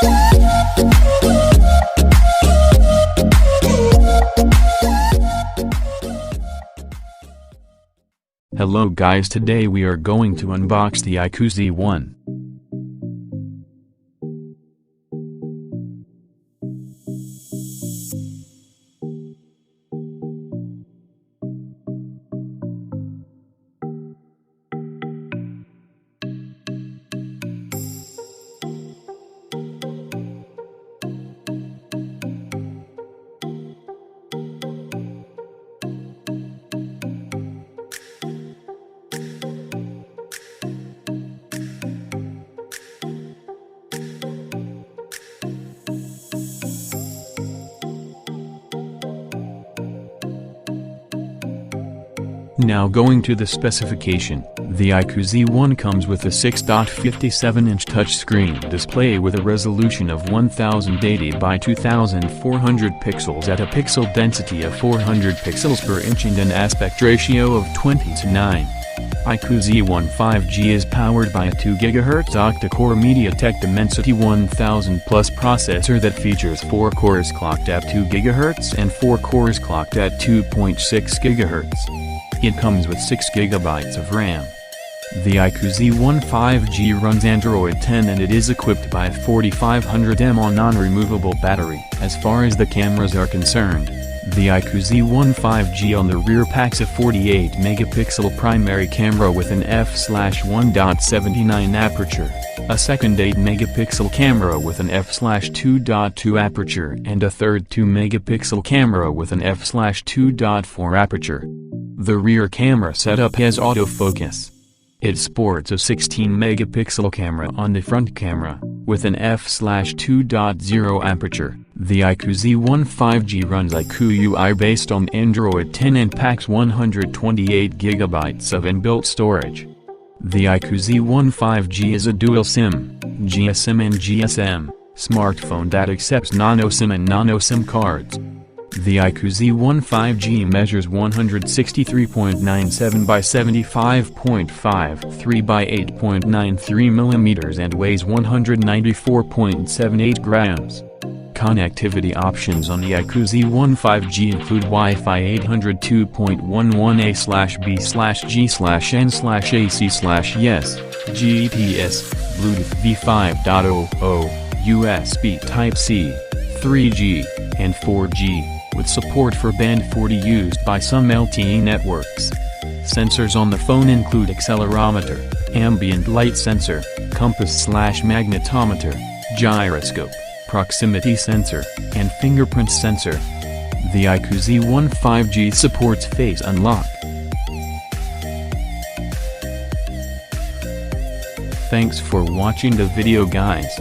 Hello guys, today we are going to unbox the Iqoo Z1. Now going to the specification, the Iqoo Z1 comes with a 6.57-inch touchscreen display with a resolution of 1080 by 2400 pixels at a pixel density of 400 pixels per inch and an aspect ratio of 20:9. Iqoo Z1 5G is powered by a 2 GHz octa-core MediaTek Dimensity 1000 Plus processor that features 4 cores clocked at 2 GHz and 4 cores clocked at 2.6 GHz. It comes with 6 GB of RAM. The Iqoo Z1 5G runs Android 10 and it is equipped by a 4500 mAh non-removable battery. As far as the cameras are concerned, the Iqoo Z1 5G on the rear packs a 48-megapixel primary camera with an f/1.79 aperture, a second 8-megapixel camera with an f/2.2 aperture and a third 2-megapixel camera with an f/2.4 aperture. The rear camera setup has autofocus. It sports a 16-megapixel camera on the front camera, with an f/2.0 aperture. The Iqoo Z1 5G runs Iqoo UI based on Android 10 and packs 128 GB of inbuilt storage. The Iqoo Z1 5G is a dual SIM, GSM and GSM, smartphone that accepts nano SIM and nano SIM cards. The Iqoo Z1 5G measures 163.97 by 75.53 by 8.93 mm and weighs 194.78 grams. Connectivity options on the Iqoo Z1 5G include Wi-Fi 802.11a/b/g/n/ac/yes, GPS, Bluetooth v5.00, USB Type-C, 3G, and 4G, with support for Band 40 used by some LTE networks. Sensors on the phone include accelerometer, ambient light sensor, compass/magnetometer, gyroscope, proximity sensor, and fingerprint sensor. The Iqoo Z1 5G supports face unlock. Thanks for watching the video guys.